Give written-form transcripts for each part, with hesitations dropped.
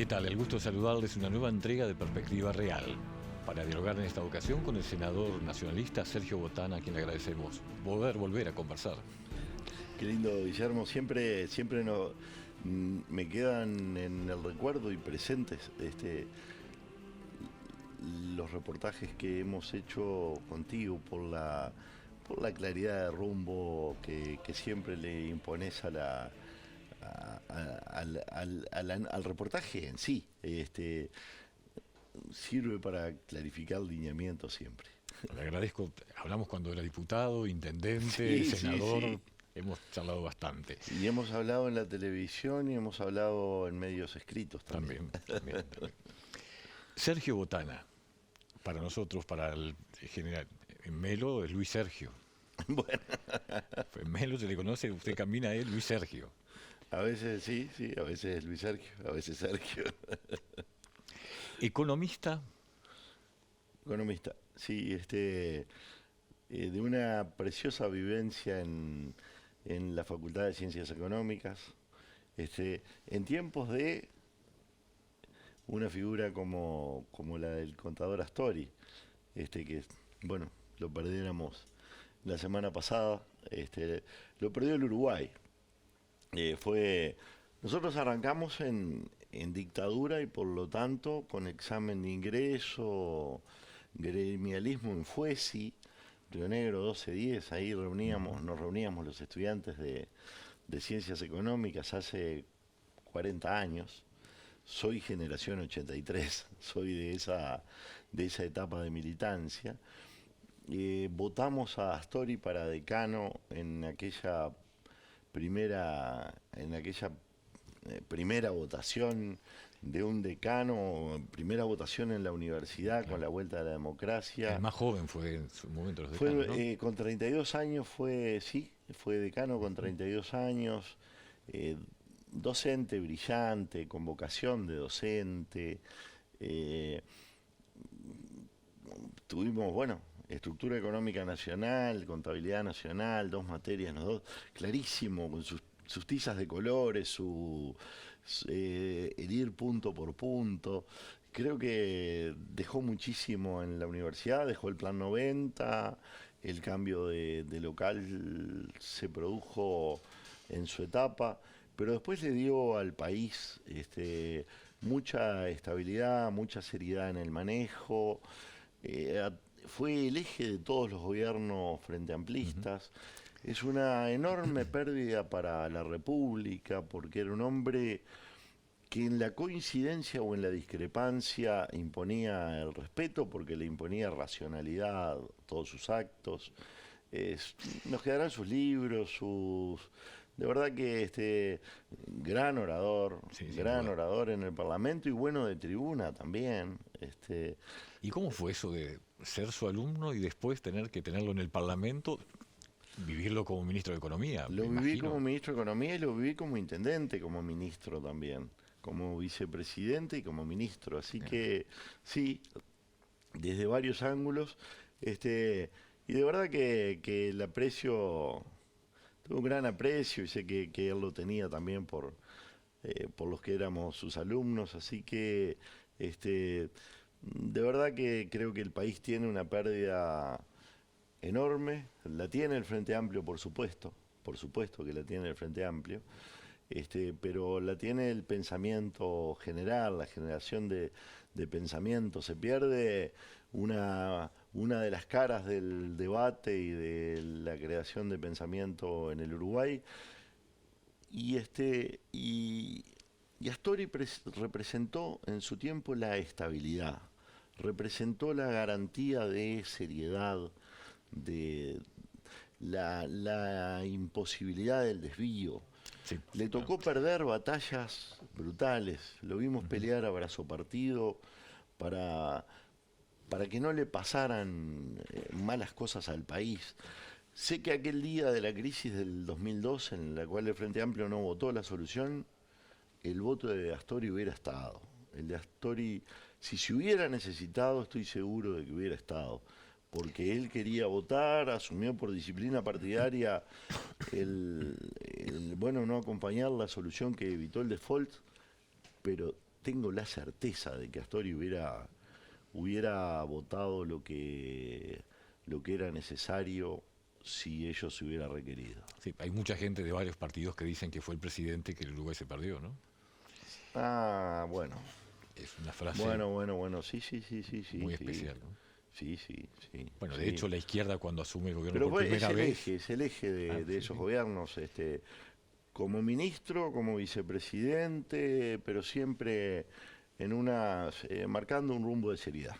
¿Qué tal? El gusto de saludarles una nueva entrega de Perspectiva Real, para dialogar en esta ocasión con el senador nacionalista Sergio Botana, a quien le agradecemos volver a conversar. Qué lindo, Guillermo. Siempre me quedan en el recuerdo y presentes los reportajes que hemos hecho contigo por la claridad de rumbo que siempre le impones al reportaje en sí. Sirve para clarificar lineamientos siempre. Le agradezco. Hablamos cuando era diputado, intendente, Sí, senador. sí. Hemos charlado bastante. Y hemos hablado en la televisión y hemos hablado en medios escritos también. También. Sergio Botana, para nosotros, para el general, en Melo es Luis Sergio. Bueno. En Melo se le conoce, usted camina a él, Luis Sergio. A veces sí, a veces es Luis Sergio, a veces Sergio. Economista. Economista, sí, de una preciosa vivencia en la Facultad de Ciencias Económicas, en tiempos de una figura como la del contador Astori, que, bueno, lo perdiéramos la semana pasada, lo perdió el Uruguay. Nosotros arrancamos en dictadura y por lo tanto con examen de ingreso, gremialismo en FUESI, Río Negro 1210, ahí nos reuníamos los estudiantes de Ciencias Económicas hace 40 años. Soy generación 83, soy de esa etapa de militancia. Votamos a Astori para decano en aquella primera votación de un decano, primera votación en la universidad, claro, con la vuelta de la democracia. El más joven fue en su momento los decanos, ¿no? Con 32 años fue decano con 32 años, docente brillante, con vocación de docente. Tuvimos, bueno, estructura económica nacional, contabilidad nacional, 2 materias, clarísimo, con sus tizas de colores, el ir punto por punto. Creo que dejó muchísimo en la universidad, dejó el plan 90, el cambio de local se produjo en su etapa, pero después le dio al país mucha estabilidad, mucha seriedad en el manejo. Fue el eje de todos los gobiernos frente amplistas. Es una enorme pérdida para la República, porque era un hombre que en la coincidencia o en la discrepancia imponía el respeto, porque le imponía racionalidad a todos sus actos. Nos quedarán sus libros, de verdad que gran orador, gran orador en el Parlamento y bueno de tribuna también. ¿Y cómo fue eso de ser su alumno y después tener que tenerlo en el Parlamento, vivirlo como ministro de Economía? Lo viví como ministro de Economía y lo viví como intendente, como ministro también, como vicepresidente y como ministro. Así que sí, desde varios ángulos, y de verdad que el aprecio, tuve un gran aprecio y sé que él lo tenía también por los que éramos sus alumnos. Así que de verdad que creo que el país tiene una pérdida enorme. La tiene el Frente Amplio, por supuesto que la tiene el Frente Amplio, pero la tiene el pensamiento general, la generación de pensamiento. Se pierde una de las caras del debate y de la creación de pensamiento en el Uruguay. Y Astori representó en su tiempo la estabilidad, representó la garantía de seriedad, de la imposibilidad del desvío. Sí, Le tocó perder batallas brutales, lo vimos pelear a brazo partido para que no le pasaran malas cosas al país. Sé que aquel día de la crisis del 2002, en la cual el Frente Amplio no votó la solución, el voto de Astori hubiera estado. El de Astori, si se hubiera necesitado, estoy seguro de que hubiera estado. Porque él quería votar, asumió por disciplina partidaria no acompañar la solución que evitó el default, pero tengo la certeza de que Astori hubiera votado lo que era necesario si ello se hubiera requerido. Sí, hay mucha gente de varios partidos que dicen que fue el presidente que el Uruguay se perdió, ¿no? Ah, bueno. Es una frase Bueno, sí, muy sí. especial, ¿no? Sí. Bueno, Sí. de hecho la izquierda cuando asume el gobierno Pero por primera vez... es el eje de Sí, esos sí. gobiernos, como ministro, como vicepresidente, pero siempre marcando un rumbo de seriedad.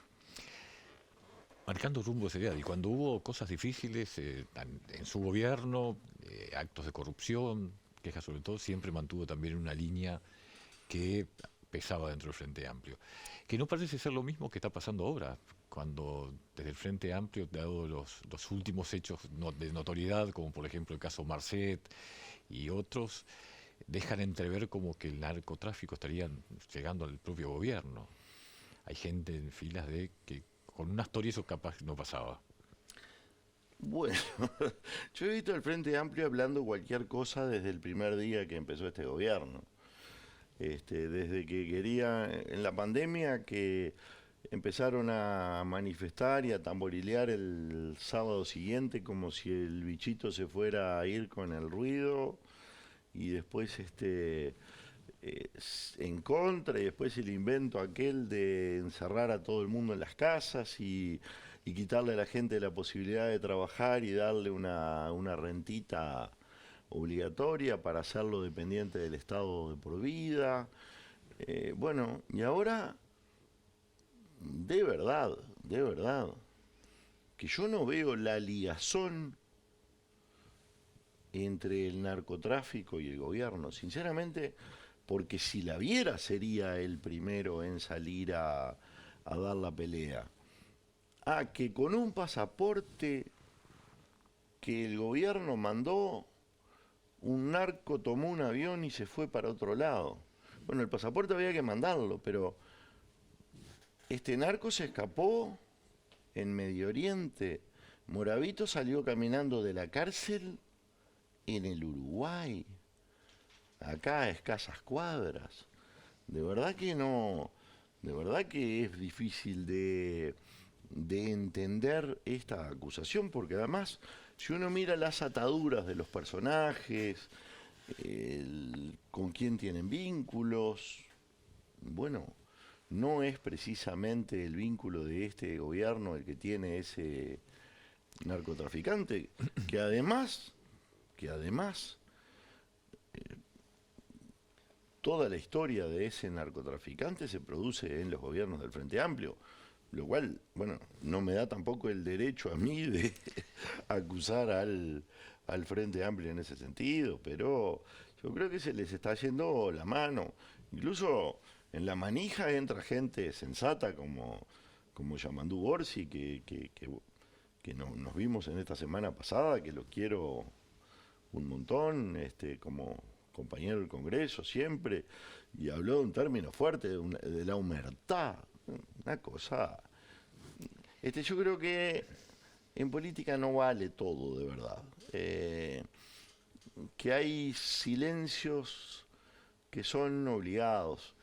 Marcando rumbo de seriedad. Y cuando hubo cosas difíciles en su gobierno, actos de corrupción, quejas sobre todo, siempre mantuvo también una línea que pesaba dentro del Frente Amplio. Que no parece ser lo mismo que está pasando ahora, cuando desde el Frente Amplio, dado los últimos hechos de notoriedad, como por ejemplo el caso Marcet y otros, dejan entrever como que el narcotráfico estaría llegando al propio gobierno. Hay gente en filas de que con una historia eso capaz no pasaba. Bueno, yo he visto al Frente Amplio hablando cualquier cosa desde el primer día que empezó este gobierno. Desde que en la pandemia, que empezaron a manifestar y a tamborilear el sábado siguiente como si el bichito se fuera a ir con el ruido, y después en contra, y después el invento aquel de encerrar a todo el mundo en las casas y quitarle a la gente la posibilidad de trabajar y darle una rentita obligatoria para hacerlo dependiente del Estado de por vida. Bueno, y ahora, de verdad, que yo no veo la ligazón entre el narcotráfico y el gobierno, sinceramente, porque si la viera sería el primero en salir a dar la pelea. Que con un pasaporte que el gobierno mandó, un narco tomó un avión y se fue para otro lado. Bueno, el pasaporte había que mandarlo, pero este narco se escapó en Medio Oriente. Moravito salió caminando de la cárcel en el Uruguay, acá a escasas cuadras. De verdad que no, de verdad que es difícil de entender esta acusación, porque además, si uno mira las ataduras de los personajes, con quién tienen vínculos, bueno, no es precisamente el vínculo de este gobierno el que tiene ese narcotraficante, que además, toda la historia de ese narcotraficante se produce en los gobiernos del Frente Amplio, lo cual, bueno, no me da tampoco el derecho a mí de acusar al Frente Amplio en ese sentido, pero yo creo que se les está yendo la mano. Incluso en la manija entra gente sensata como Yamandú Borsi, que nos vimos en esta semana pasada, que lo quiero un montón, como compañero del Congreso siempre, y habló de un término fuerte, de la humertad, una cosa. Yo creo que en política no vale todo, de verdad. Que hay silencios que son obligados.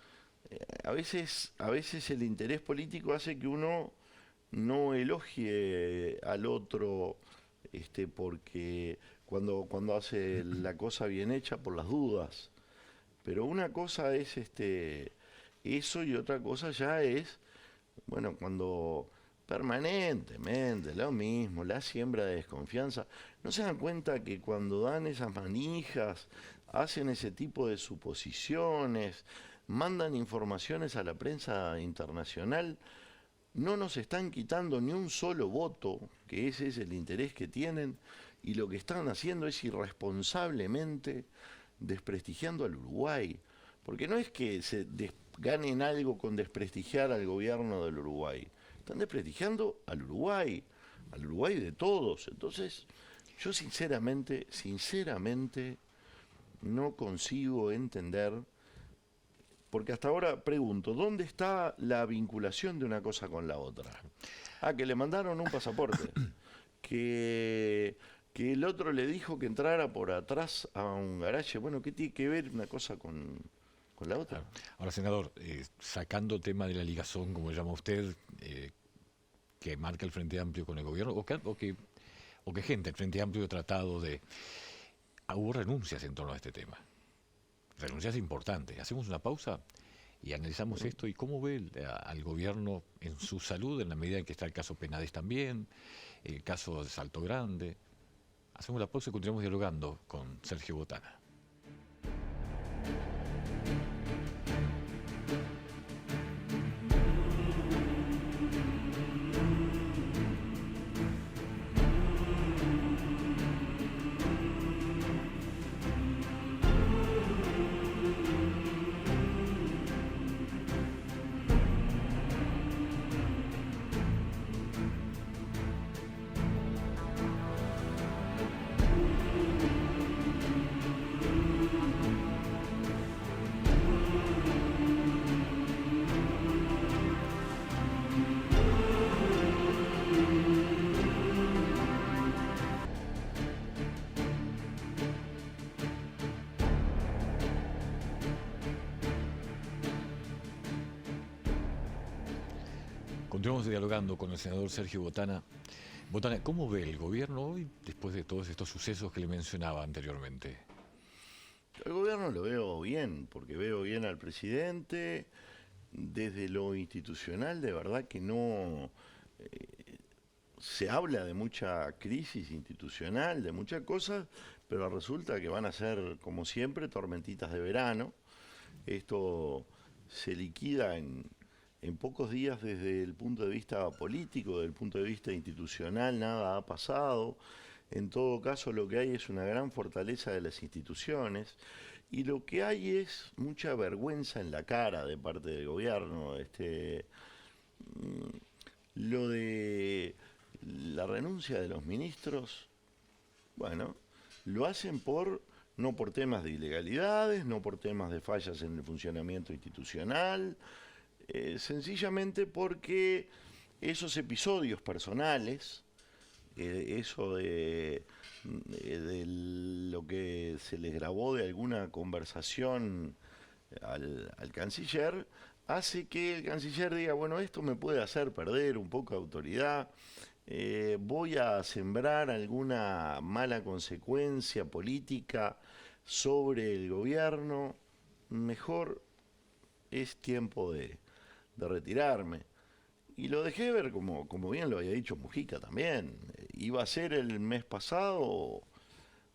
A veces el interés político hace que uno no elogie al otro, porque cuando hace la cosa bien hecha por las dudas. Pero una cosa es eso, y otra cosa ya es, bueno, cuando permanentemente lo mismo, la siembra de desconfianza. ¿No se dan cuenta que cuando dan esas manijas, hacen ese tipo de suposiciones, mandan informaciones a la prensa internacional, no nos están quitando ni un solo voto, que ese es el interés que tienen, y lo que están haciendo es irresponsablemente desprestigiando al Uruguay? Porque no es que ganen algo con desprestigiar al gobierno del Uruguay, están desprestigiando al Uruguay de todos. Entonces, yo sinceramente no consigo entender, porque hasta ahora pregunto, ¿dónde está la vinculación de una cosa con la otra? Que le mandaron un pasaporte, que el otro le dijo que entrara por atrás a un garaje. Bueno, ¿qué tiene que ver una cosa con con la otra. Claro. Ahora, senador, sacando el tema de la ligazón, como llama usted, que marca el Frente Amplio con el gobierno, o que gente, el Frente Amplio ha tratado de... hubo renuncias en torno a este tema, renuncias importantes. Hacemos una pausa y analizamos esto y cómo ve al gobierno en su salud, en la medida en que está el caso Penades también, el caso de Salto Grande. Hacemos la pausa y continuamos dialogando con Sergio Botana. Continuamos dialogando con el senador Sergio Botana. Botana, ¿cómo ve el gobierno hoy después de todos estos sucesos que le mencionaba anteriormente? El gobierno lo veo bien, porque veo bien al presidente. Desde lo institucional, de verdad que no... se habla de mucha crisis institucional, de muchas cosas, pero resulta que van a ser, como siempre, tormentitas de verano. Esto se liquida en pocos días desde el punto de vista político, desde el punto de vista institucional, nada ha pasado. En todo caso, lo que hay es una gran fortaleza de las instituciones y lo que hay es mucha vergüenza en la cara de parte del gobierno. Lo de la renuncia de los ministros, bueno, lo hacen no por temas de ilegalidades, no por temas de fallas en el funcionamiento institucional, sencillamente porque esos episodios personales, eso de lo que se les grabó de alguna conversación al canciller, hace que el canciller diga, bueno, esto me puede hacer perder un poco de autoridad, voy a sembrar alguna mala consecuencia política sobre el gobierno, mejor es tiempo de retirarme. Y lo de Heber, como bien lo había dicho Mujica también, iba a ser el mes pasado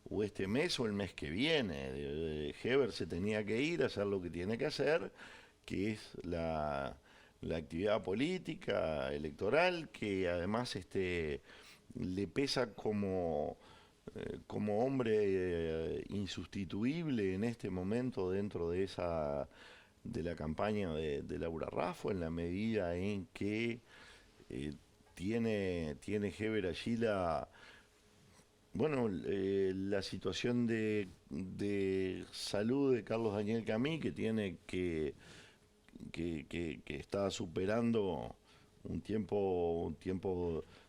o este mes o el mes que viene. Heber se tenía que ir a hacer lo que tiene que hacer, que es la actividad política, electoral, que además le pesa como hombre insustituible en este momento dentro de la campaña de Laura Raffo, en la medida en que tiene Heber allí la situación de salud de Carlos Daniel Camí, que tiene que está superando un tiempo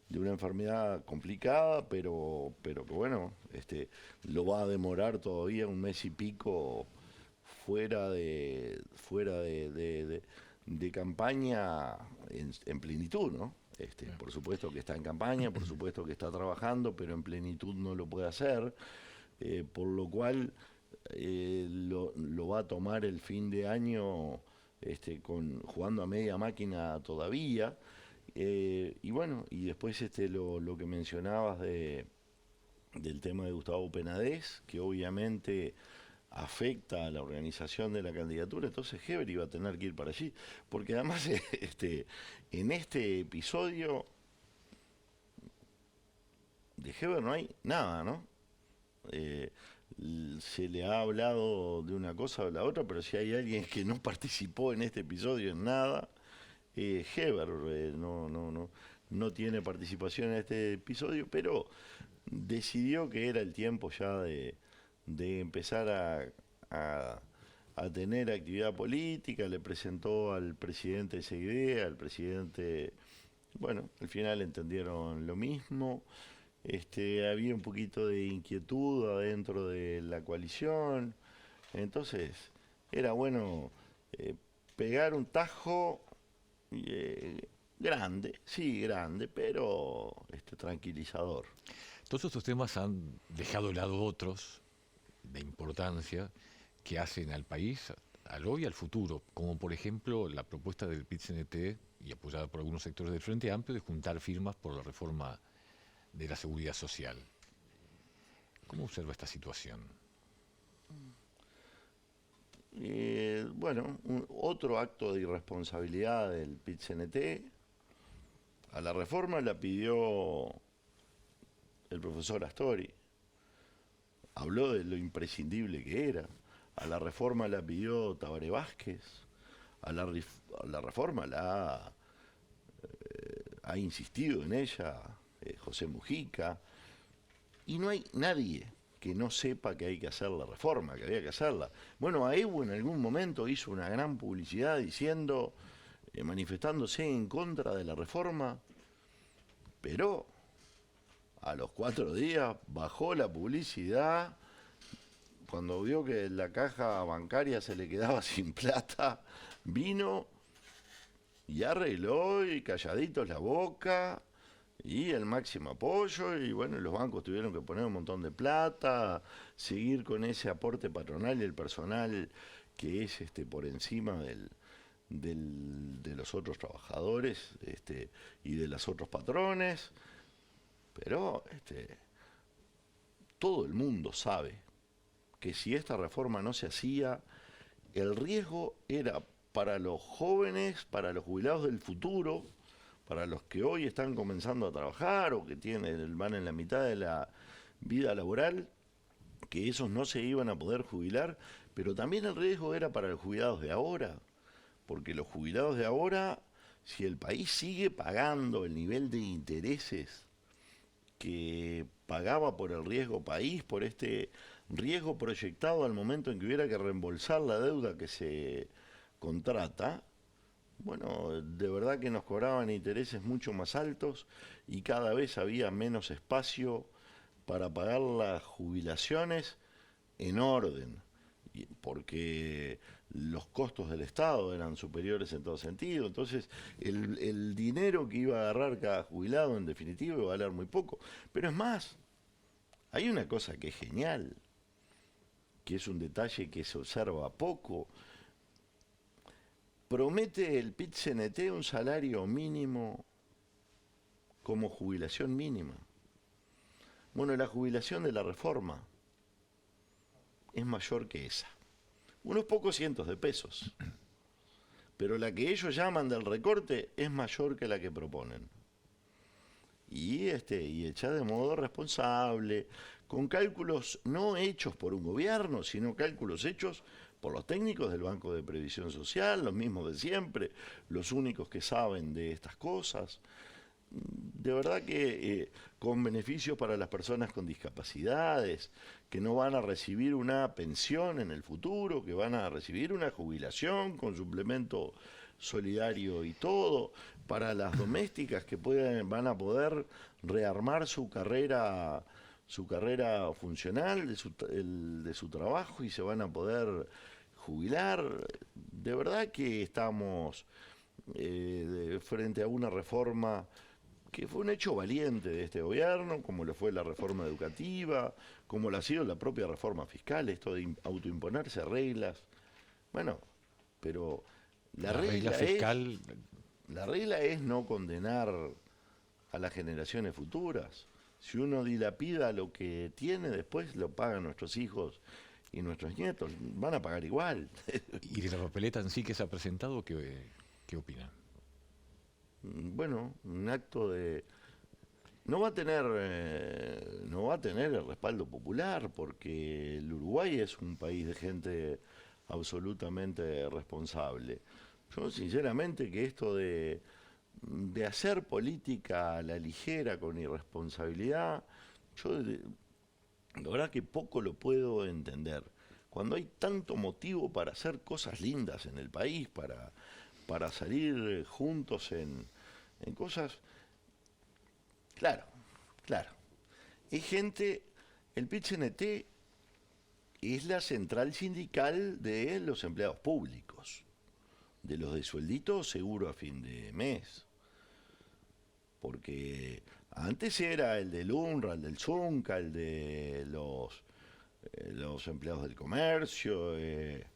de una enfermedad complicada, pero que bueno, lo va a demorar todavía un mes y pico fuera de campaña en plenitud, ¿no? Por supuesto que está en campaña, por supuesto que está trabajando, pero en plenitud no lo puede hacer, por lo cual lo va a tomar el fin de año jugando a media máquina todavía. Y bueno, y después lo que mencionabas del tema de Gustavo Penades, que obviamente afecta a la organización de la candidatura, entonces Heber iba a tener que ir para allí, porque además en este episodio de Heber no hay nada, ¿no? Se le ha hablado de una cosa o de la otra, pero si hay alguien que no participó en este episodio en nada, Heber no tiene participación en este episodio, pero decidió que era el tiempo ya de empezar a tener actividad política. Le presentó al presidente esa idea, al presidente, bueno, al final entendieron lo mismo. Había un poquito de inquietud adentro de la coalición, entonces era bueno pegar un tajo grande, sí, grande, pero tranquilizador. Todos estos temas han dejado de lado otros de importancia que hacen al país, al hoy y al futuro, como por ejemplo la propuesta del PIT-CNT y apoyada por algunos sectores del Frente Amplio de juntar firmas por la reforma de la seguridad social. ¿Cómo observa esta situación? Bueno, otro acto de irresponsabilidad del PIT-CNT. A la reforma la pidió el profesor Astori. Habló de lo imprescindible que era. A la reforma la pidió Tabaré Vázquez. A la reforma ha insistido en ella José Mujica. Y no hay nadie que no sepa que hay que hacer la reforma, que había que hacerla. Bueno, AEBU en algún momento hizo una gran publicidad diciendo, manifestándose en contra de la reforma, pero a los 4 días bajó la publicidad, cuando vio que la caja bancaria se le quedaba sin plata, vino y arregló y calladitos la boca y el máximo apoyo, y bueno, los bancos tuvieron que poner un montón de plata, seguir con ese aporte patronal y el personal que es por encima de los otros trabajadores y de los otros patrones, pero todo el mundo sabe que si esta reforma no se hacía, el riesgo era para los jóvenes, para los jubilados del futuro, para los que hoy están comenzando a trabajar o que van en la mitad de la vida laboral, que esos no se iban a poder jubilar, pero también el riesgo era para los jubilados de ahora, porque los jubilados de ahora, si el país sigue pagando el nivel de intereses que pagaba por el riesgo país, por este riesgo proyectado al momento en que hubiera que reembolsar la deuda que se contrata, bueno, de verdad que nos cobraban intereses mucho más altos y cada vez había menos espacio para pagar las jubilaciones en orden, porque los costos del Estado eran superiores en todo sentido. Entonces, el dinero que iba a agarrar cada jubilado, en definitiva, iba a valer muy poco. Pero es más, hay una cosa que es genial, que es un detalle que se observa poco. Promete el PIT-CNT un salario mínimo como jubilación mínima. Bueno, la jubilación de la reforma es mayor que esa. Unos pocos cientos de pesos. Pero la que ellos llaman del recorte es mayor que la que proponen. Y hecha de modo responsable, con cálculos no hechos por un gobierno, sino cálculos hechos por los técnicos del Banco de Previsión Social, los mismos de siempre, los únicos que saben de estas cosas. De verdad que con beneficios para las personas con discapacidades, que no van a recibir una pensión en el futuro, que van a recibir una jubilación con suplemento solidario y todo, para las domésticas que van a poder rearmar su carrera funcional de su trabajo y se van a poder jubilar. De verdad que estamos frente a una reforma que fue un hecho valiente de este gobierno, como lo fue la reforma educativa, como lo ha sido la propia reforma fiscal, esto de autoimponerse reglas. Bueno, pero la regla fiscal... la regla es no condenar a las generaciones futuras. Si uno dilapida lo que tiene, después lo pagan nuestros hijos y nuestros nietos. Van a pagar igual. ¿Y de la papeleta en sí que se ha presentado, qué opinan? Bueno, un acto de... No va a tener el respaldo popular, porque el Uruguay es un país de gente absolutamente responsable. Yo sinceramente que esto de hacer política a la ligera con irresponsabilidad, la verdad que poco lo puedo entender. Cuando hay tanto motivo para hacer cosas lindas en el país, para salir juntos en cosas... Claro. El PIT-CNT es la central sindical de los empleados públicos, de los de sueldito seguro a fin de mes. Porque antes era el del UNRWA, el del ZUNCA, el de los empleados del comercio, de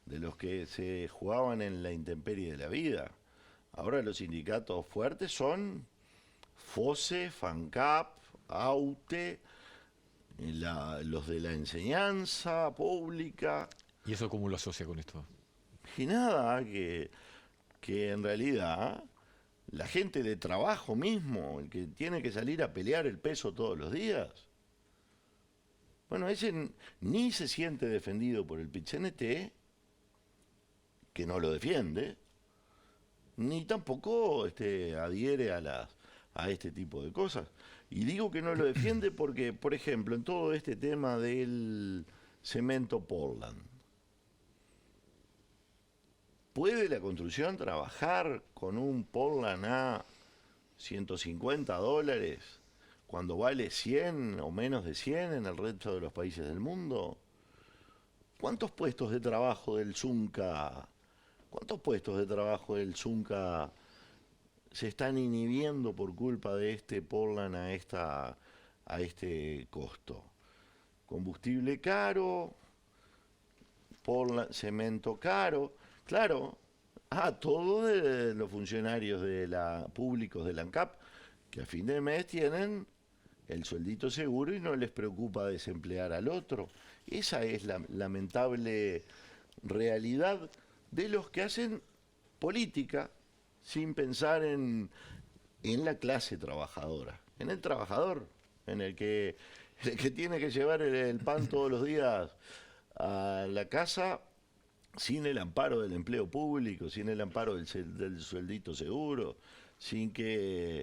los que se jugaban en la intemperie de la vida. Ahora los sindicatos fuertes son FOSE, FANCAP, AUTE, los de la enseñanza pública. ¿Y eso cómo lo asocia con esto? Y nada, que en realidad la gente de trabajo mismo, el que tiene que salir a pelear el peso todos los días, bueno, ese ni se siente defendido por el PIT-CNT, que no lo defiende, ni tampoco adhiere a este tipo de cosas. Y digo que no lo defiende porque, por ejemplo, en todo este tema del cemento Portland, ¿puede la construcción trabajar con un Portland a $150 cuando vale 100 o menos de 100 en el resto de los países del mundo? ¿Cuántos puestos de trabajo del ZUNCA se están inhibiendo por culpa de este Portland a este costo? Combustible caro, Portland, cemento caro, claro, todos de los funcionarios públicos de la ANCAP que a fin de mes tienen el sueldito seguro y no les preocupa desemplear al otro. Esa es la lamentable realidad de los que hacen política sin pensar en la clase trabajadora, en el trabajador, en el que tiene que llevar el pan todos los días a la casa sin el amparo del empleo público, sin el amparo del sueldito seguro, sin tener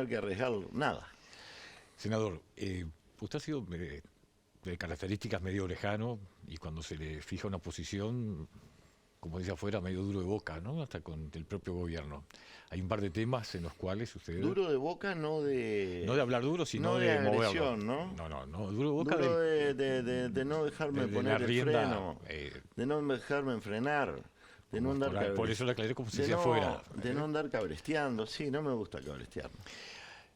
que arriesgar nada. Senador, usted ha sido de características medio lejano y cuando se le fija una posición, como dice afuera, medio duro de boca, ¿no? Hasta con el propio gobierno. Hay un par de temas en los cuales usted... Duro de boca, no de hablar duro, sino no de agresión, moverlo. No, duro de boca. Duro de no dejarme poner el freno, de no dejarme enfrenar, de no andar por eso le aclaré como si decía afuera. De no andar cabresteando, sí, no me gusta cabrestear.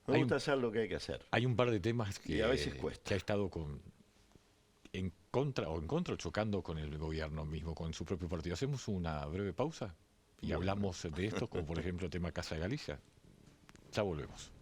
Me gusta hacer lo que hay que hacer. Hay un par de temas que, y a veces cuesta. Que ha estado en contra o chocando con el gobierno mismo, con su propio partido. Hacemos una breve pausa y hablamos de esto, como por ejemplo el tema Casa de Galicia. Ya volvemos.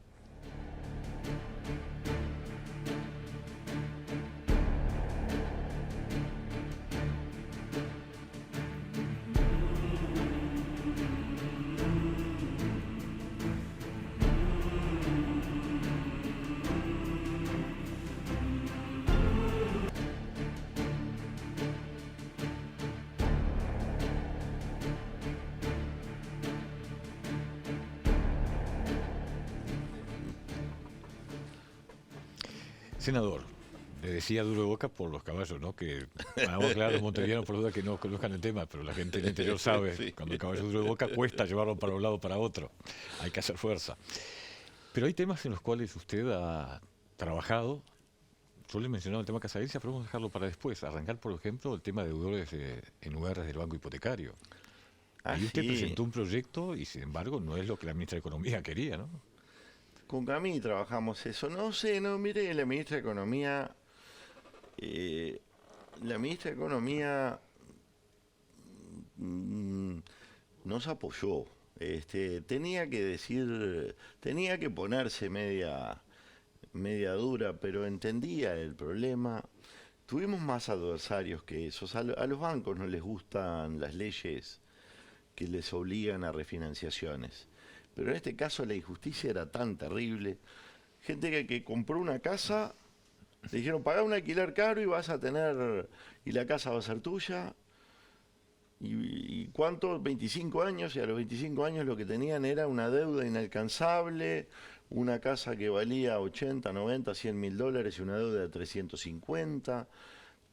Senador, le decía duro de boca por los caballos, ¿no? Que vamos a aclarar a los montevideanos por duda que no conozcan el tema, pero la gente del interior sabe, sí. Cuando el caballo es duro de boca cuesta llevarlo para un lado o para otro, hay que hacer fuerza. Pero hay temas en los cuales usted ha trabajado. Yo le he mencionado el tema Casa de Galicia, pero vamos a dejarlo para después. Arrancar, por ejemplo, el tema de deudores en URs del Banco Hipotecario. Y usted presentó un proyecto y, sin embargo, no es lo que la ministra de Economía quería, ¿no? Con Camí trabajamos eso. Mire, la ministra de Economía nos apoyó. Tenía que ponerse media dura, pero entendía el problema. Tuvimos más adversarios que esos. A los bancos no les gustan las leyes que les obligan a refinanciaciones. Pero en este caso la injusticia era tan terrible. Gente que compró una casa, le dijeron, pagá un alquiler caro y la casa va a ser tuya. ¿Y cuánto? 25 años, y a los 25 años lo que tenían era una deuda inalcanzable, una casa que valía 80, 90, 100 mil dólares y una deuda de 350.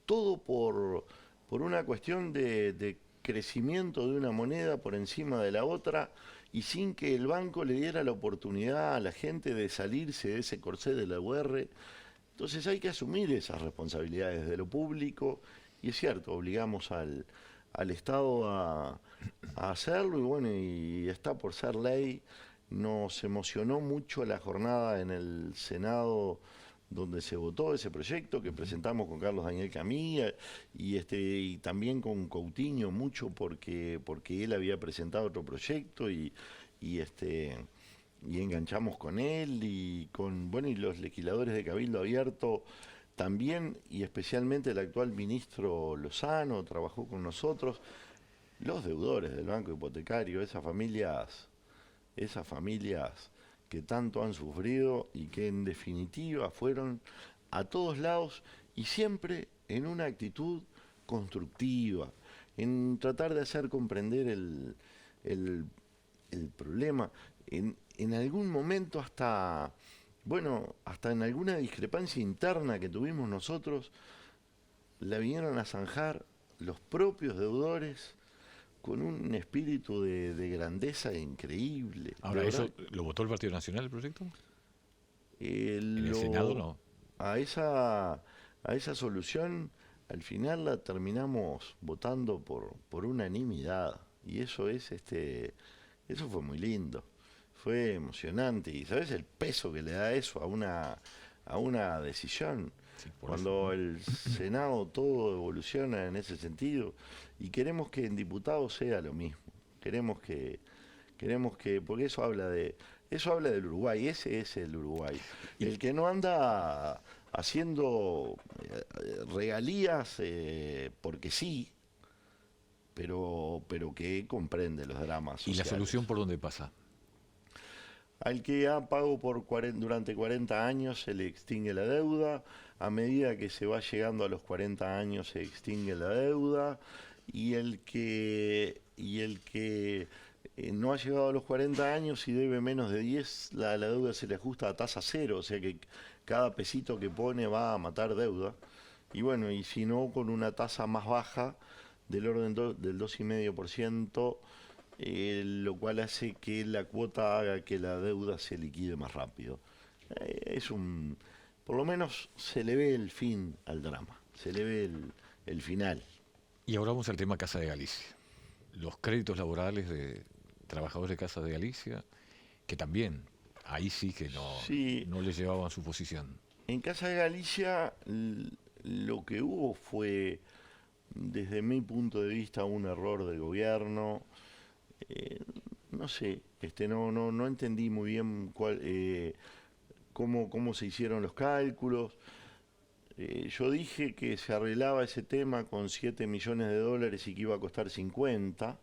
Todo por una cuestión de crecimiento de una moneda por encima de la otra, y sin que el banco le diera la oportunidad a la gente de salirse de ese corsé de la UR Entonces hay que asumir esas responsabilidades de lo público, y es cierto, obligamos al Estado a hacerlo, y bueno, y está por ser ley. Nos emocionó mucho la jornada en el Senado donde se votó ese proyecto que presentamos con Carlos Daniel Camilla y también con Coutinho mucho porque él había presentado otro proyecto y este y enganchamos con él y con bueno y los legisladores de Cabildo Abierto también, y especialmente el actual ministro Lozano trabajó con nosotros, los deudores del Banco Hipotecario, esas familias que tanto han sufrido y que en definitiva fueron a todos lados y siempre en una actitud constructiva, en tratar de hacer comprender el, el problema, en algún momento hasta, bueno, hasta en alguna discrepancia interna que tuvimos nosotros, la vinieron a zanjar los propios deudores con un espíritu de grandeza increíble. Ahora, De ¿eso verdad, lo votó el Partido Nacional el proyecto? En el Senado lo, no. a esa solución al final la terminamos votando por unanimidad. Y eso fue muy lindo. Fue emocionante. Y sabes el peso que le da eso a una decisión. Sí, por eso, Cuando ¿no? el Senado todo evoluciona en ese sentido. Y queremos que en diputados sea lo mismo. Queremos que, porque eso habla del Uruguay, ese es el Uruguay. Y, El que no anda haciendo regalías porque sí, pero que comprende los dramas y la sociales. solución por dónde pasa. Al que ha pagado durante 40 años se le extingue la deuda, a medida que se va llegando a los 40 años se extingue la deuda, y el que no ha llegado a los 40 años y debe menos de 10, la deuda se le ajusta a tasa cero, o sea que cada pesito que pone va a matar deuda. Y bueno, y si no, con una tasa más baja del orden del 2,5%, lo cual hace que la cuota haga que la deuda se liquide más rápido. Por lo menos se le ve el fin al drama, se le ve el final. Y ahora vamos al tema Casa de Galicia. Los créditos laborales de trabajadores de Casa de Galicia, que también, ahí sí que Sí, no le llevaban su posición. en Casa de Galicia lo que hubo fue, desde mi punto de vista, un error del gobierno. Eh, no sé, no entendí muy bien cómo se hicieron los cálculos. Yo dije que se arreglaba ese tema con 7 millones de dólares y que iba a costar 50,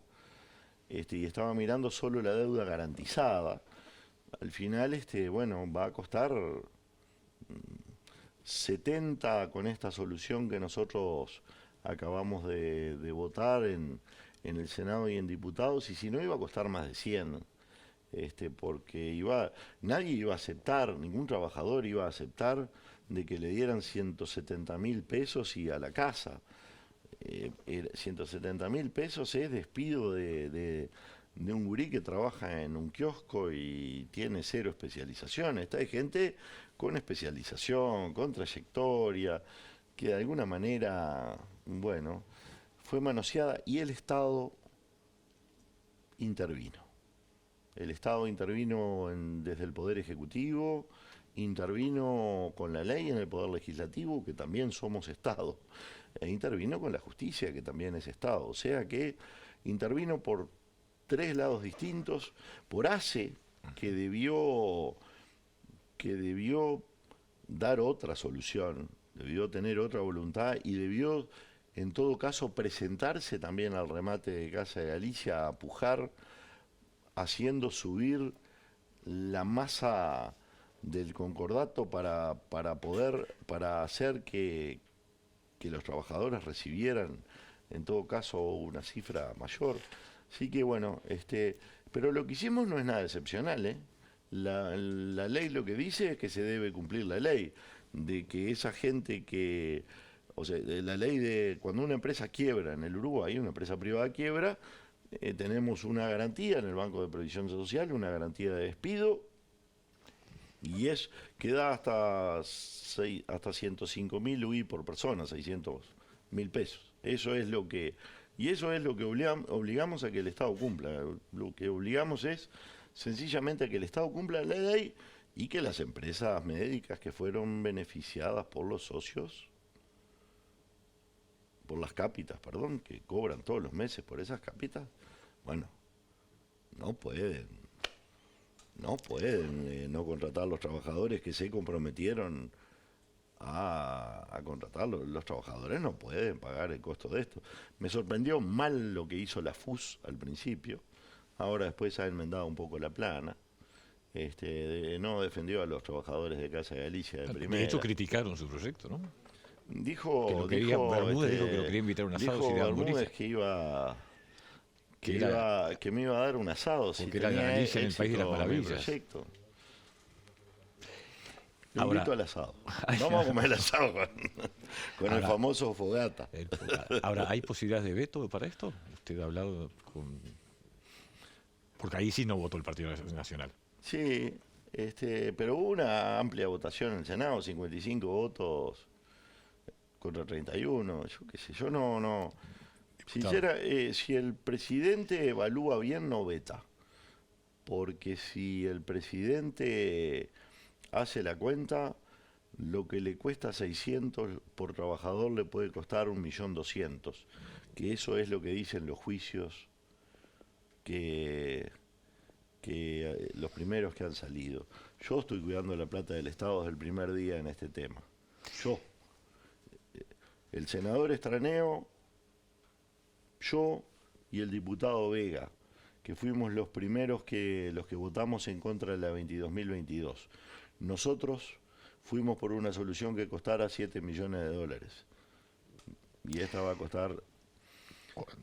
y estaba mirando solo la deuda garantizada. Al final, bueno, va a costar 70 con esta solución que nosotros acabamos de votar en el Senado y en diputados, y si no iba a costar más de 100, porque nadie iba a aceptar, ningún trabajador iba a aceptar de que le dieran 170.000 pesos y a la casa. 170.000 pesos es despido de un gurí que trabaja en un kiosco y tiene 0 especialización. Esta hay gente con especialización, con trayectoria, que de alguna manera, bueno, fue manoseada y el Estado intervino. El Estado intervino desde el Poder Ejecutivo, intervino con la ley en el Poder Legislativo, que también somos Estado, e intervino con la justicia, que también es Estado. O sea que intervino por 3 lados distintos, por ACE, que debió dar otra solución, debió tener otra voluntad y debió, en todo caso, presentarse también al remate de Casa de Galicia a pujar, haciendo subir la masa del concordato para hacer que los trabajadores recibieran, en todo caso, una cifra mayor. Así que bueno, pero lo que hicimos no es nada excepcional, ¿eh? La ley lo que dice es que se debe cumplir la ley, de que esa gente o sea, de la ley de cuando una empresa quiebra en el Uruguay, una empresa privada quiebra, tenemos una garantía en el Banco de Previsión Social, una garantía de despido, Que da hasta 105.000 UI por persona, 600.000 pesos. Eso es lo que obligamos a que el Estado cumpla. Lo que obligamos es sencillamente a que el Estado cumpla la ley y que las empresas médicas que fueron beneficiadas por los socios, por las cápitas, perdón, que cobran todos los meses por esas cápitas, bueno, no pueden no contratar a los trabajadores que se comprometieron a contratarlos. Los trabajadores no pueden pagar el costo de esto. Me sorprendió mal lo que hizo la FUS al principio, ahora después ha enmendado un poco la plana. No defendió a los trabajadores de Casa de Galicia de primera. De hecho criticaron su proyecto, ¿no? Bermúdez dijo que lo quería invitar a un asado. Dijo Bermúdez que me iba a dar un asado porque era Galicia en el país de las maravillas. Lo invito al asado. Vamos a comer el asado con el famoso fogata. Ahora, ¿hay posibilidades de veto para esto? Usted ha hablado con... Porque ahí sí no votó el Partido Nacional. Sí, pero hubo una amplia votación en el Senado, 55 votos contra 31, yo qué sé, yo no. Si el presidente evalúa bien, no veta. Porque si el presidente hace la cuenta, lo que le cuesta 600 por trabajador le puede costar 1.200.000, que eso es lo que dicen los juicios que los primeros que han salido. Yo estoy cuidando la plata del Estado desde el primer día en este tema. El senador Estraneo, yo y el diputado Vega, que fuimos los primeros los que votamos en contra de la 22.022. Nosotros fuimos por una solución que costara $7 millones. Y esta va a costar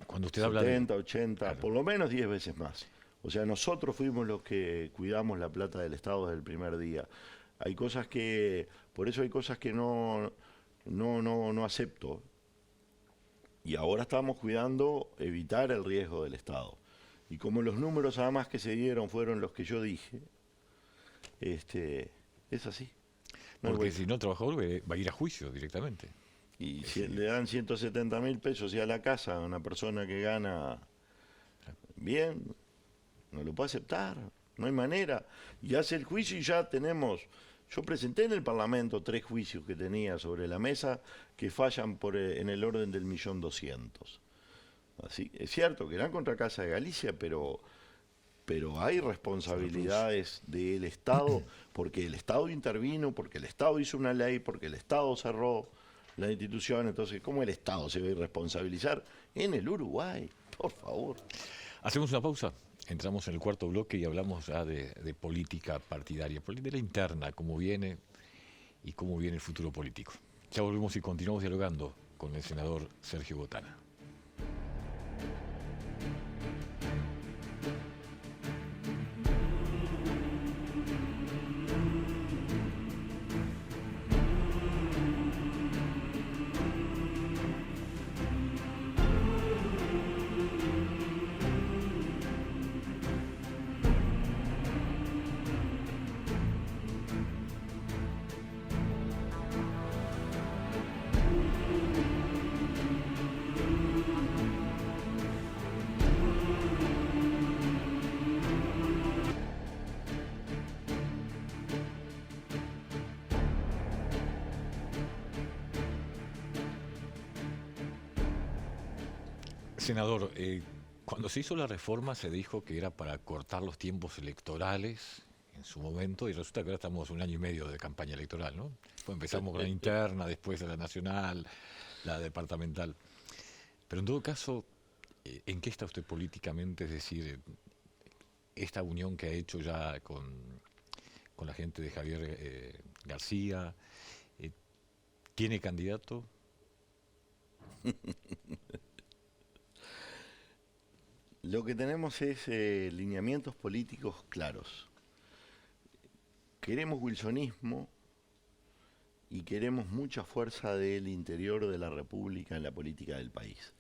cuando usted 70, 80, claro, por lo menos 10 veces más. O sea, nosotros fuimos los que cuidamos la plata del Estado desde el primer día. Por eso hay cosas que no acepto. Y ahora estamos cuidando evitar el riesgo del Estado. Y como los números además que se dieron fueron los que yo dije, es así. Porque si no, el trabajador va a ir a juicio directamente. Y si le dan 170.000 pesos y a la casa a una persona que gana bien, no lo puede aceptar, no hay manera. Y hace el juicio y ya tenemos... Yo presenté en el Parlamento 3 juicios que tenía sobre la mesa que fallan en el orden del 1.200.000. Así, es cierto que eran contra Casa de Galicia, pero hay responsabilidades del Estado, porque el Estado intervino, porque el Estado hizo una ley, porque el Estado cerró la institución. Entonces, ¿cómo el Estado se va a irresponsabilizar en el Uruguay? Por favor. Hacemos una pausa. Entramos en el cuarto bloque y hablamos ya de política partidaria, política interna, cómo viene y cómo viene el futuro político. Ya volvemos y continuamos dialogando con el senador Sergio Botana. Senador, cuando se hizo la reforma se dijo que era para cortar los tiempos electorales en su momento y resulta que ahora estamos 1 año y medio de campaña electoral, ¿no? Pues empezamos con la interna, después la nacional, la departamental. Pero en todo caso, ¿en qué está usted políticamente? Es decir, esta unión que ha hecho ya con la gente de Javier García, ¿tiene candidato? Lo que tenemos es lineamientos políticos claros. Queremos wilsonismo y queremos mucha fuerza del interior de la República en la política del país.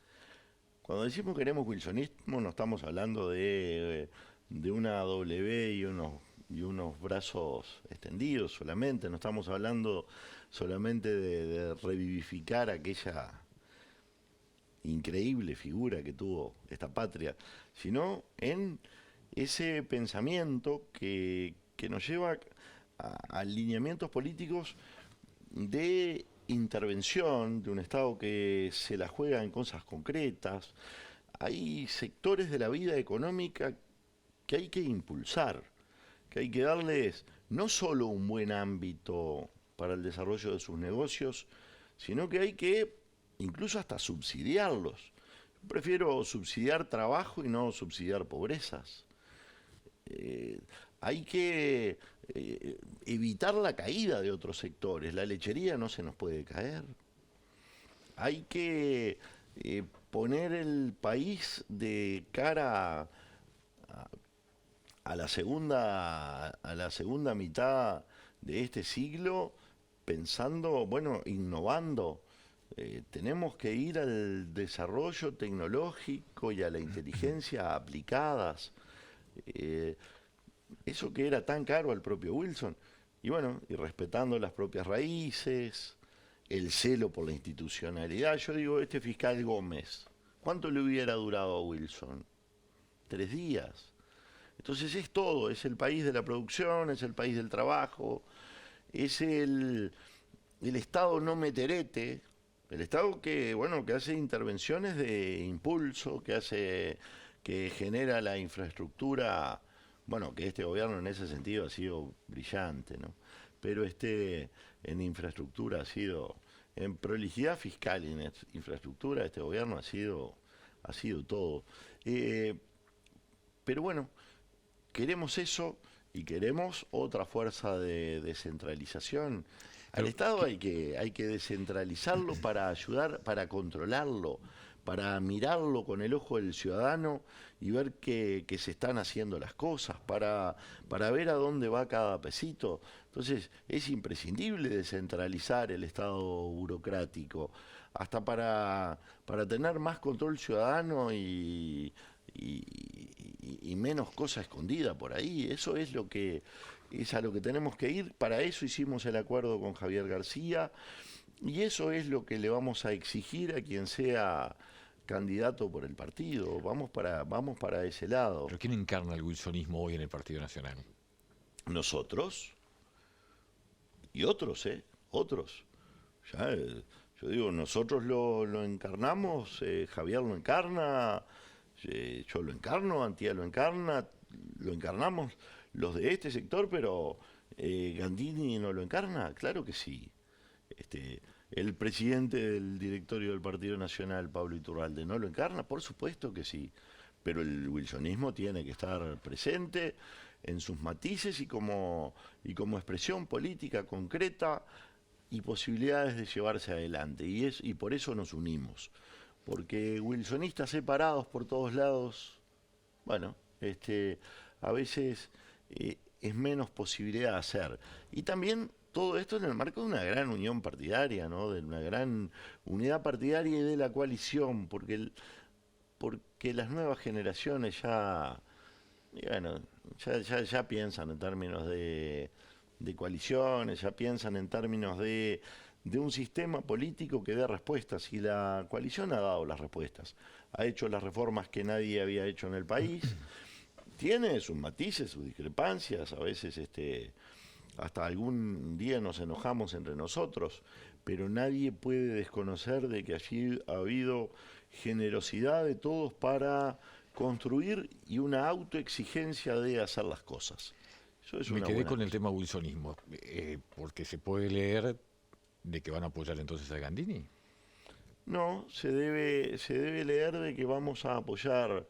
Cuando decimos queremos wilsonismo no estamos hablando de una W y unos y unos brazos extendidos solamente. No estamos hablando solamente de revivificar aquella increíble figura que tuvo esta patria, sino en ese pensamiento que nos lleva a alineamientos políticos de intervención de un Estado que se la juega en cosas concretas. Hay sectores de la vida económica que hay que impulsar, que hay que darles no solo un buen ámbito para el desarrollo de sus negocios, sino que hay que incluso hasta subsidiarlos. Prefiero subsidiar trabajo y no subsidiar pobrezas. Hay que evitar la caída de otros sectores. La lechería no se nos puede caer. Hay que poner el país de cara a la segunda mitad de este siglo, pensando, bueno, innovando. Tenemos que ir al desarrollo tecnológico y a la inteligencia aplicadas. Eso que era tan caro al propio Wilson. Y bueno, y respetando las propias raíces, el celo por la institucionalidad. Yo digo, este fiscal Gómez, ¿cuánto le hubiera durado a Wilson? 3 días. Entonces es todo, es el país de la producción, es el país del trabajo, es el Estado no meterete, el Estado que, bueno, que hace intervenciones de impulso, que genera la infraestructura, bueno, que este gobierno en ese sentido ha sido brillante, ¿no? Pero en infraestructura ha sido, en prolijidad fiscal y en infraestructura, este gobierno ha sido todo. Pero bueno, queremos eso y queremos otra fuerza de descentralización. Al Estado hay que descentralizarlo para ayudar, para controlarlo, para mirarlo con el ojo del ciudadano y ver que se están haciendo las cosas, para ver a dónde va cada pesito. Entonces es imprescindible descentralizar el Estado burocrático, hasta para tener más control ciudadano y menos cosa escondida por ahí. Eso es a lo que tenemos que ir. Para eso hicimos el acuerdo con Javier García y eso es lo que le vamos a exigir a quien sea candidato por el partido. Vamos para ese lado. ¿Pero quién encarna el wilsonismo hoy en el Partido Nacional? Nosotros y otros, otros. Ya, yo digo, nosotros lo encarnamos, Javier lo encarna, yo lo encarno, Antía lo encarna, lo encarnamos los de este sector, pero Gandini no lo encarna, claro que sí. El presidente del directorio del Partido Nacional, Pablo Iturralde, ¿no lo encarna? Por supuesto que sí, pero el wilsonismo tiene que estar presente en sus matices y como expresión política concreta y posibilidades de llevarse adelante, y por eso nos unimos. Porque wilsonistas separados por todos lados, bueno, a veces es menos posibilidad de hacer. Y también todo esto en el marco de una gran unión partidaria, ¿no? De una gran unidad partidaria y de la coalición, porque las nuevas generaciones ya piensan en términos de coaliciones, ya piensan en términos de un sistema político que dé respuestas, y la coalición ha dado las respuestas, ha hecho las reformas que nadie había hecho en el país, tiene sus matices, sus discrepancias, a veces hasta algún día nos enojamos entre nosotros, pero nadie puede desconocer de que allí ha habido generosidad de todos para construir y una autoexigencia de hacer las cosas. Eso es Me una quedé buena con el cosa. tema wilsonismo, porque se puede leer de que van a apoyar entonces a Gandini. No, se debe leer de que vamos a apoyar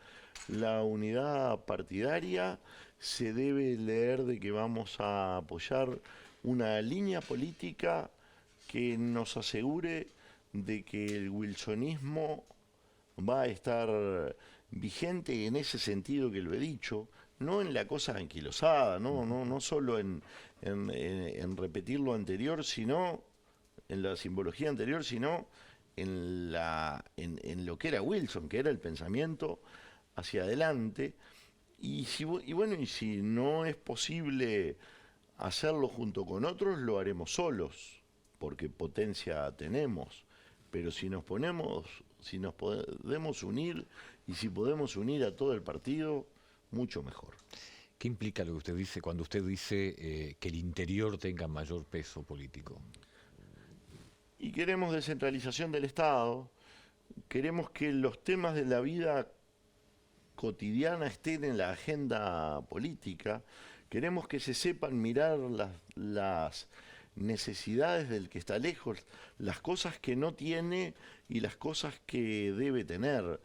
la unidad partidaria, se debe leer de que vamos a apoyar una línea política que nos asegure de que el wilsonismo va a estar vigente en ese sentido que lo he dicho, no en la cosa anquilosada, no solo en repetir lo anterior, sino en la simbología anterior, sino en lo que era Wilson, que era el pensamiento hacia adelante, y bueno, y si no es posible hacerlo junto con otros, lo haremos solos, porque potencia tenemos. Pero si nos podemos unir y si podemos unir a todo el partido, mucho mejor. ¿Qué implica lo que usted dice cuando usted dice que el interior tenga mayor peso político? Y queremos descentralización del Estado, queremos que los temas de la vida cotidiana estén en la agenda política, queremos que se sepan mirar las necesidades del que está lejos, las cosas que no tiene y las cosas que debe tener.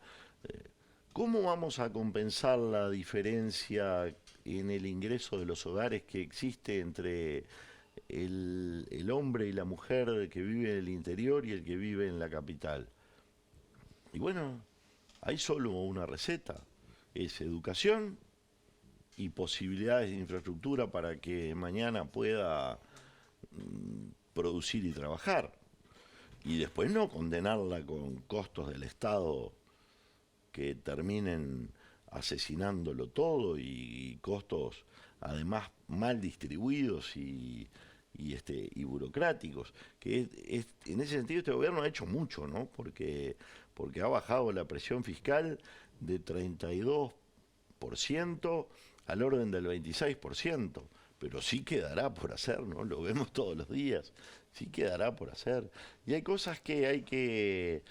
¿Cómo vamos a compensar la diferencia en el ingreso de los hogares que existe entre el hombre y la mujer que vive en el interior y el que vive en la capital? Y bueno, hay solo una receta, es educación y posibilidades de infraestructura para que mañana pueda producir y trabajar. Y después no condenarla con costos del Estado que terminen asesinándolo todo y costos además mal distribuidos y burocráticos, que en ese sentido este gobierno ha hecho mucho, ¿no? Porque ha bajado la presión fiscal de 32% al orden del 26%, pero sí quedará por hacer, ¿no? Lo vemos todos los días, sí quedará por hacer. Y hay cosas que hay que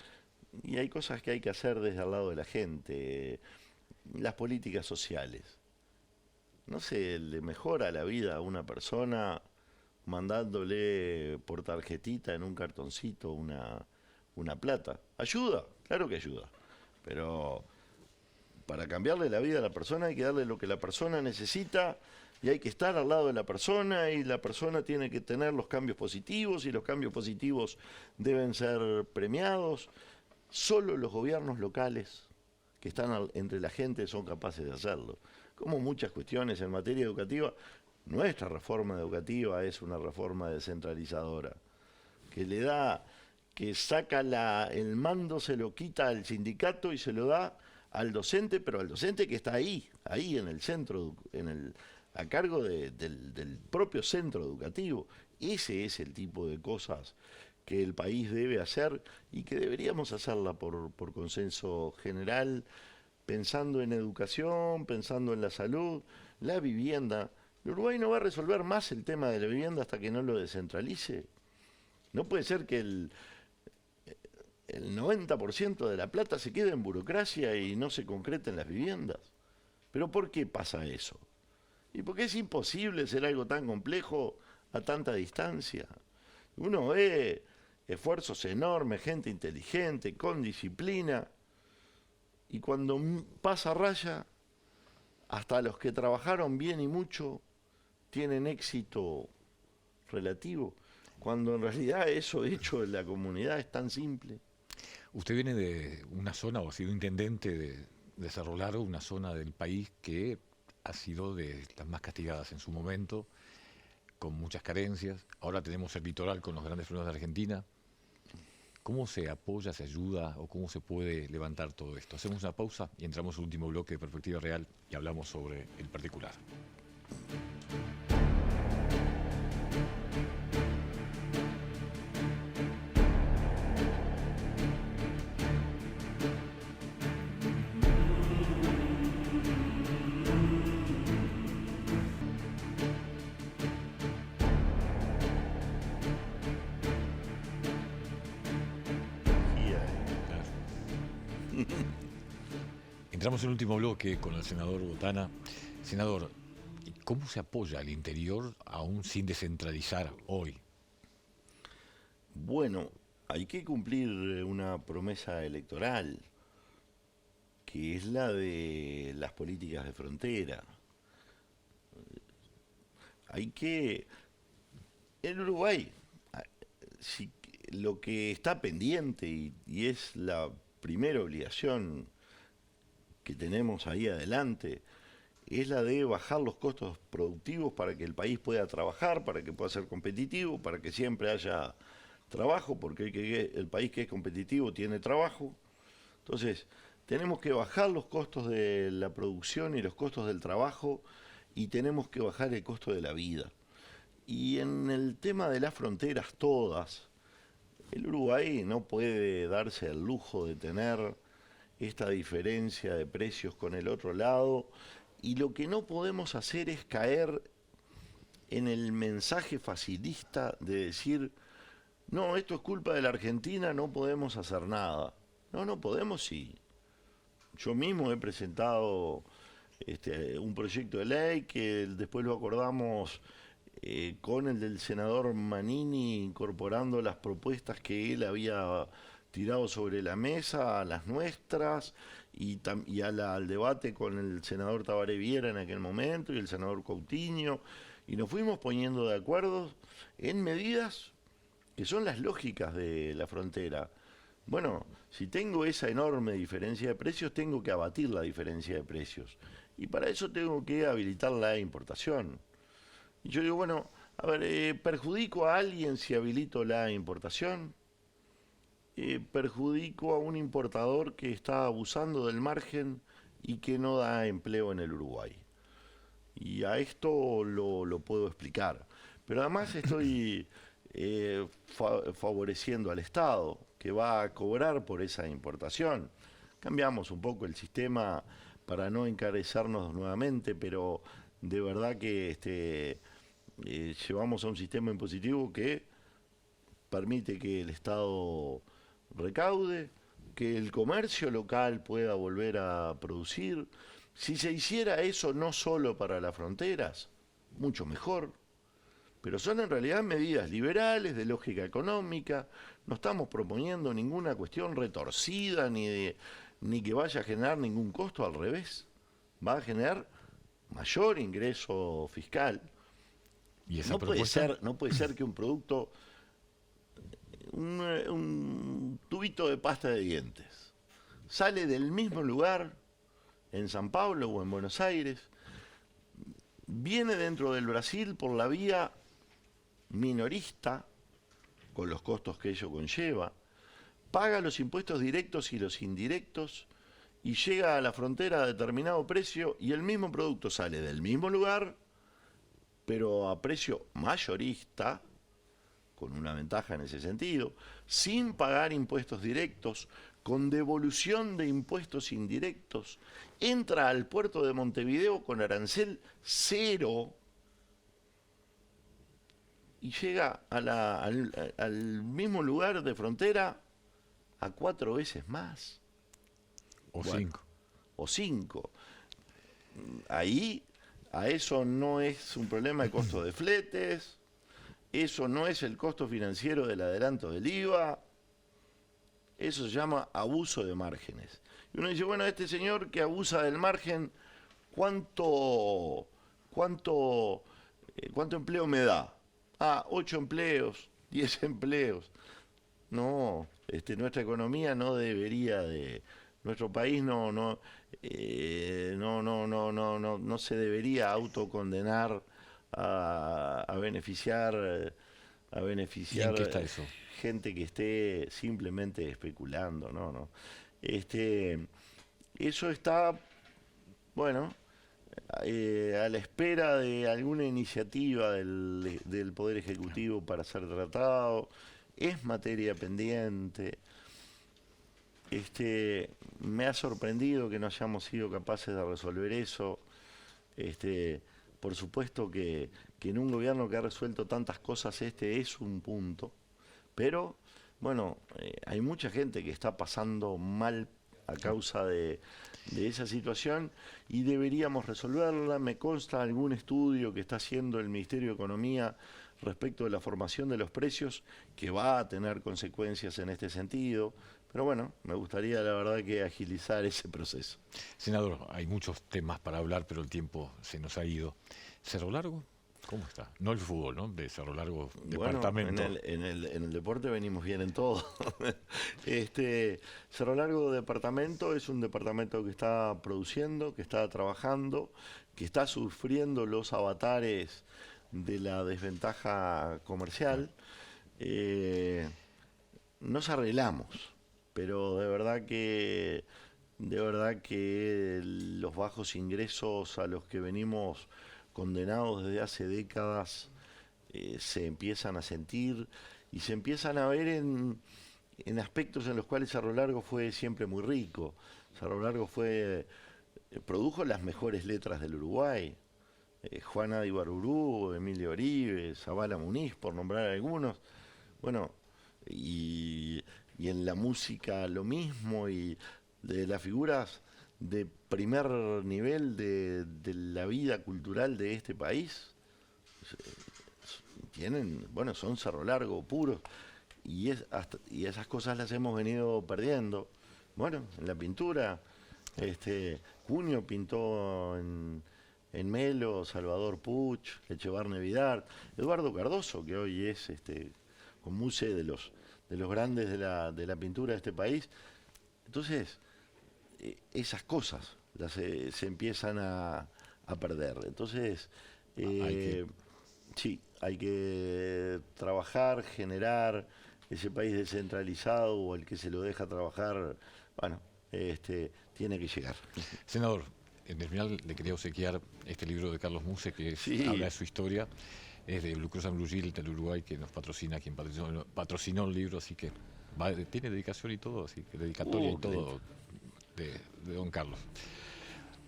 hacer desde el lado de la gente. Las políticas sociales. No se le mejora la vida a una persona mandándole por tarjetita en un cartoncito una plata. Ayuda, claro que ayuda. Pero para cambiarle la vida a la persona hay que darle lo que la persona necesita y hay que estar al lado de la persona y la persona tiene que tener los cambios positivos y los cambios positivos deben ser premiados. Solo los gobiernos locales que están entre la gente son capaces de hacerlo. Como muchas cuestiones en materia educativa, nuestra reforma educativa es una reforma descentralizadora, que saca el mando, se lo quita al sindicato y se lo da al docente, pero al docente que está ahí en el centro, a cargo del propio centro educativo. Ese es el tipo de cosas que el país debe hacer y que deberíamos hacerla por consenso general, pensando en educación, pensando en la salud, la vivienda. El Uruguay no va a resolver más el tema de la vivienda hasta que no lo descentralice. No puede ser que el 90% de la plata se quede en burocracia y no se concrete en las viviendas. ¿Pero por qué pasa eso? Y porque es imposible hacer algo tan complejo a tanta distancia. Uno ve esfuerzos enormes, gente inteligente, con disciplina, y cuando pasa raya, hasta los que trabajaron bien y mucho tienen éxito relativo, cuando en realidad eso hecho en la comunidad es tan simple. Usted viene de una zona, o ha sido intendente de Cerro Largo, una zona del país que ha sido de las más castigadas en su momento, con muchas carencias. Ahora tenemos el litoral con los grandes problemas de Argentina. ¿Cómo se apoya, se ayuda o cómo se puede levantar todo esto? Hacemos una pausa y entramos al último bloque de Perspectiva Real y hablamos sobre el particular. Entramos en el último bloque con el senador Botana. Senador, ¿cómo se apoya al interior aún sin descentralizar hoy? Bueno, hay que cumplir una promesa electoral, que es la de las políticas de frontera. En Uruguay, si, lo que está pendiente y es la primera obligación que tenemos ahí adelante, es la de bajar los costos productivos para que el país pueda trabajar, para que pueda ser competitivo, para que siempre haya trabajo, porque el país que es competitivo tiene trabajo. Entonces, tenemos que bajar los costos de la producción y los costos del trabajo y tenemos que bajar el costo de la vida. Y en el tema de las fronteras todas, el Uruguay no puede darse el lujo de tener esta diferencia de precios con el otro lado, y lo que no podemos hacer es caer en el mensaje facilista de decir, no, esto es culpa de la Argentina, no podemos hacer nada. No, no podemos, sí. Yo mismo he presentado un proyecto de ley que después lo acordamos con el del senador Manini, incorporando las propuestas que él había tirado sobre la mesa, a las nuestras, y al debate con el senador Tabaré Viera en aquel momento y el senador Coutinho, y nos fuimos poniendo de acuerdo en medidas que son las lógicas de la frontera. Bueno, si tengo esa enorme diferencia de precios, tengo que abatir la diferencia de precios. Y para eso tengo que habilitar la importación. Y yo digo, bueno, a ver, ¿perjudico a alguien si habilito la importación? ¿Perjudico a un importador que está abusando del margen y que no da empleo en el Uruguay? Y a esto lo puedo explicar. Pero además estoy favoreciendo al Estado, que va a cobrar por esa importación. Cambiamos un poco el sistema para no encarecernos nuevamente, pero de verdad que llevamos a un sistema impositivo que permite que el Estado recaude, que el comercio local pueda volver a producir. Si se hiciera eso no solo para las fronteras, mucho mejor. Pero son en realidad medidas liberales, de lógica económica. No estamos proponiendo ninguna cuestión retorcida ni que vaya a generar ningún costo, al revés. Va a generar mayor ingreso fiscal. ¿Y esa propuesta? No puede ser que un producto, un tubito de pasta de dientes, sale del mismo lugar en San Pablo o en Buenos Aires, viene dentro del Brasil por la vía minorista, con los costos que ello conlleva, paga los impuestos directos y los indirectos y llega a la frontera a determinado precio, y el mismo producto sale del mismo lugar, pero a precio mayorista, con una ventaja en ese sentido, sin pagar impuestos directos, con devolución de impuestos indirectos, entra al puerto de Montevideo con arancel cero y llega al mismo lugar de frontera a 4 veces más. O Bueno, 5. o 5. Ahí, a eso no es un problema de costo de fletes, eso no es el costo financiero del adelanto del IVA, eso se llama abuso de márgenes. Y uno dice, bueno, este señor que abusa del margen, ¿cuánto empleo me da? 8 empleos, 10 empleos. No, nuestra economía no debería de, nuestro país no se debería autocondenar a beneficiar ¿Y en qué está eso? gente que esté simplemente especulando, no. Eso está, bueno, a la espera de alguna iniciativa del Poder Ejecutivo para ser tratado. Es materia pendiente. Me ha sorprendido que no hayamos sido capaces de resolver eso. Por supuesto que en un gobierno que ha resuelto tantas cosas, es un punto. Pero, bueno, hay mucha gente que está pasando mal a causa de esa situación y deberíamos resolverla. Me consta algún estudio que está haciendo el Ministerio de Economía respecto de la formación de los precios, que va a tener consecuencias en este sentido. Pero bueno, me gustaría la verdad que agilizar ese proceso. Senador, hay muchos temas para hablar, pero el tiempo se nos ha ido. ¿Cerro Largo? ¿Cómo está? No el fútbol, ¿no? De Cerro Largo, departamento. Bueno, en el deporte venimos bien en todo. Cerro Largo departamento es un departamento que está produciendo, que está trabajando, que está sufriendo los avatares de la desventaja comercial. Nos arreglamos, pero de verdad que de verdad que los bajos ingresos a los que venimos condenados desde hace décadas se empiezan a sentir y se empiezan a ver en aspectos en los cuales Cerro Largo fue siempre muy rico. Cerro Largo produjo las mejores letras del Uruguay. Juana de Ibarburú, Emilio Oribe, Zabala Muniz, por nombrar algunos. Bueno, y en la música lo mismo, y de las figuras de primer nivel de la vida cultural de este país, son Cerro Largo puros, y esas cosas las hemos venido perdiendo. Bueno, en la pintura, Cunio pintó en Melo, Salvador Puch, Echevarne Vidart, Eduardo Cardoso, que hoy es con muse de los grandes de la pintura de este país. Entonces, esas cosas se empiezan a perder. Entonces, sí, hay que trabajar, generar ese país descentralizado, o el que se lo deja trabajar, bueno, tiene que llegar. Senador, en el final le quería obsequiar este libro de Carlos Muse, que Sí. habla de su historia. Es de Blue Cross and Blue Shield del Uruguay, que nos patrocina, quien patrocinó el libro, así que tiene dedicación y todo, así que dedicatoria y todo de don Carlos.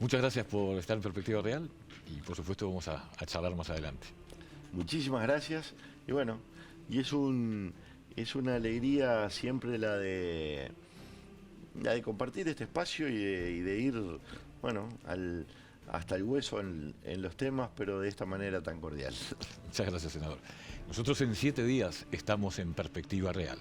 Muchas gracias por estar en Perspectiva Real, y por supuesto vamos a charlar más adelante. Muchísimas gracias. Y bueno, y es una alegría siempre la de compartir este espacio y de ir, bueno, hasta el hueso en los temas, pero de esta manera tan cordial. Muchas gracias, senador. Nosotros en 7 días estamos en Perspectiva Real.